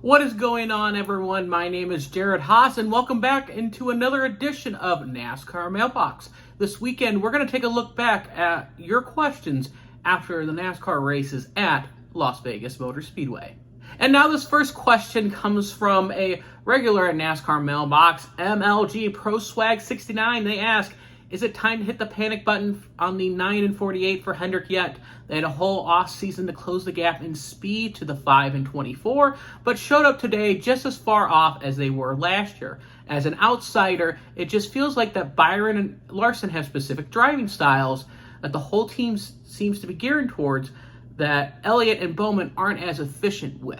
What is going on, everyone? My name is Jared Haas, and welcome back into another edition of NASCAR Mailbox. This weekend, we're going to take a look back at your questions after the NASCAR races at Las Vegas Motor Speedway. And now this first question comes from a regular at NASCAR Mailbox, MLG Pro Swag 69. They ask, is it time to hit the panic button on the 9 and 48 for Hendrick yet? They had a whole off season to close the gap in speed to the 5 and 24, but showed up today just as far off as they were last year. As an outsider, it just feels like that Byron and Larson have specific driving styles that the whole team seems to be gearing towards that Elliott and Bowman aren't as efficient with.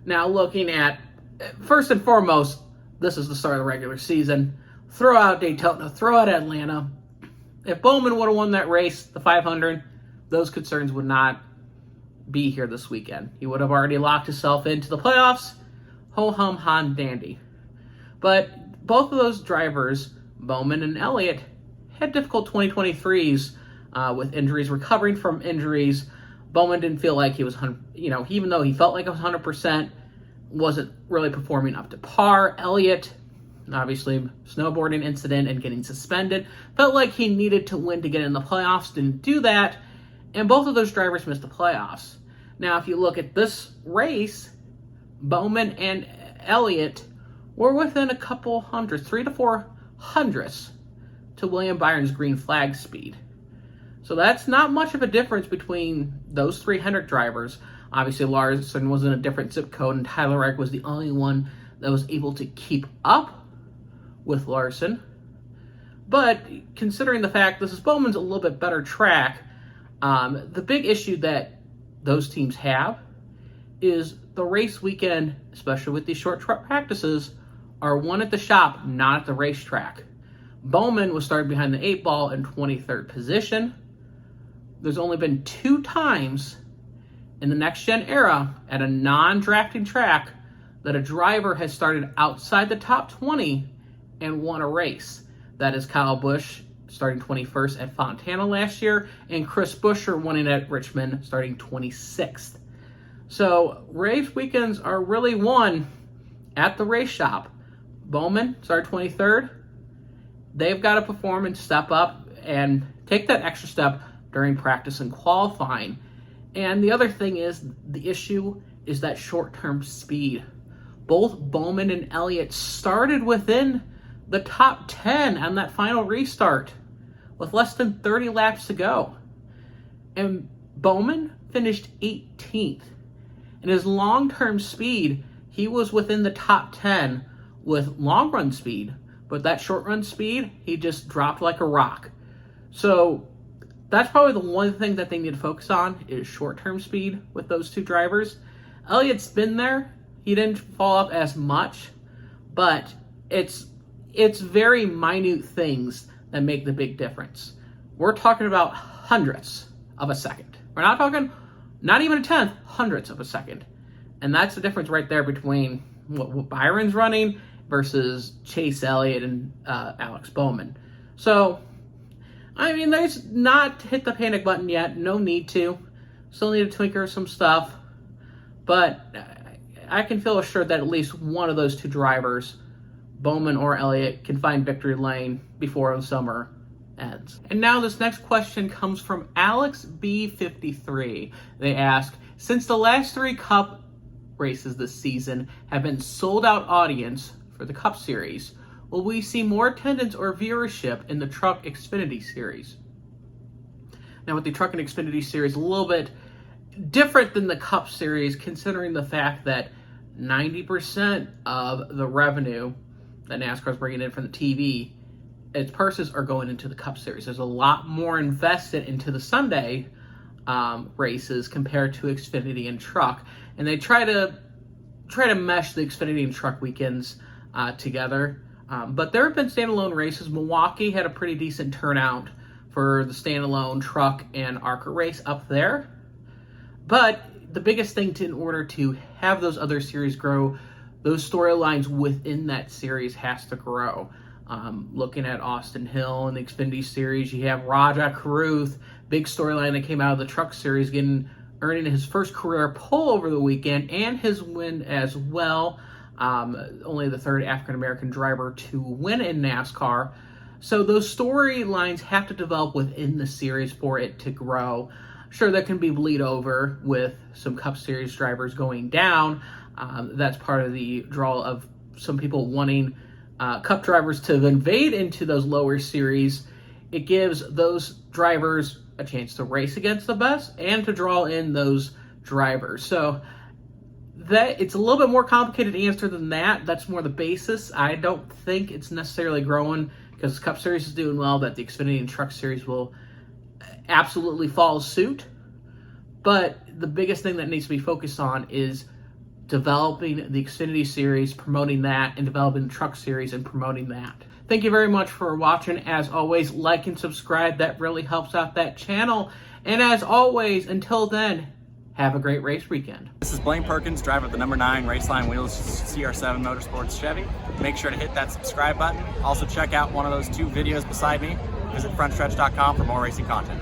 Now looking at, first and foremost, this is the start of the regular season. Throw out Daytona, throw out Atlanta. If Bowman would have won that race, the 500, those concerns would not be here this weekend. He would have already locked himself into the playoffs. Ho-hum, han, dandy. But both of those drivers, Bowman and Elliott, had difficult 2023s with injuries, recovering from injuries. Bowman didn't feel like he was, even though he felt like it was 100%, wasn't really performing up to par. Elliott, obviously, snowboarding incident and getting suspended. Felt like he needed to win to get in the playoffs. Didn't do that. And both of those drivers missed the playoffs. Now, if you look at this race, Bowman and Elliott were within a couple hundreds, 3 to 4 hundredths to William Byron's green flag speed. So that's not much of a difference between those three Hendrick drivers. Obviously, Larson was in a different zip code, and Tyler Reddick was the only one that was able to keep up with Larson. But considering the fact this is Bowman's a little bit better track, the big issue that those teams have is the race weekend, especially with these short practices, are won at the shop, not at the racetrack. Bowman was started behind the 8 ball in 23rd position. There's only been 2 times in the next-gen era at a non-drafting track that a driver has started outside the top 20 and won a race. That is Kyle Busch starting 21st at Fontana last year, and Chris Buescher winning at Richmond starting 26th. So race weekends are really won at the race shop. Bowman started 23rd. They've got to perform and step up and take that extra step during practice and qualifying. And the other thing is, the issue is that short-term speed. Both Bowman and Elliott started within the top 10 on that final restart with less than 30 laps to go. And Bowman finished 18th. In his long-term speed, he was within the top 10 with long-run speed, but that short-run speed, he just dropped like a rock. So that's probably the one thing that they need to focus on is short-term speed with those two drivers. Elliott's been there. He didn't fall off as much, but it's very minute things that make the big difference. We're talking about hundredths of a second. We're not talking, not even a tenth, hundredths of a second. And that's the difference right there between what Byron's running versus Chase Elliott and Alex Bowman. So, I mean, there's not hit the panic button yet. No need to. Still need to tinker some stuff. But I can feel assured that at least one of those two drivers, Bowman or Elliott, can find victory lane before the summer ends. And now this next question comes from Alex B53. They ask, since the last 3 Cup races this season have been sold out audience for the Cup Series, will we see more attendance or viewership in the Truck Xfinity Series? Now with the Truck and Xfinity Series, a little bit different than the Cup Series, considering the fact that 90% of the revenue that NASCAR is bringing in from the TV, its purses are going into the Cup Series. There's a lot more invested into the Sunday races compared to Xfinity and Truck, and they try to mesh the Xfinity and Truck weekends together. But there have been standalone races. Milwaukee had a pretty decent turnout for the standalone Truck and ARCA race up there. But the biggest thing in order to have those other series grow, those storylines within that series has to grow. Looking at Austin Hill and the Xfinity Series, you have Rajah Caruth, big storyline that came out of the Truck Series, getting earning his first career pole over the weekend and his win as well. Only the third African-American driver to win in NASCAR. So those storylines have to develop within the series for it to grow. Sure, there can be bleed over with some Cup Series drivers going down. That's part of the draw of some people wanting Cup drivers to invade into those lower series. It gives those drivers a chance to race against the best and to draw in those drivers. So that it's a little bit more complicated answer than that. That's more the basis. I don't think it's necessarily growing because Cup Series is doing well, that the Xfinity and Truck Series will absolutely follow suit. But the biggest thing that needs to be focused on is developing the Xfinity Series, promoting that, and developing the Truck Series and promoting that. Thank you very much for watching. As always, like and subscribe. That really helps out that channel. And as always, until then, have a great race weekend. This is Blaine Perkins, driver of the number 9 Raceline Wheels CR7 Motorsports Chevy. Make sure to hit that subscribe button. Also check out one of those 2 videos beside me. Visit frontstretch.com for more racing content.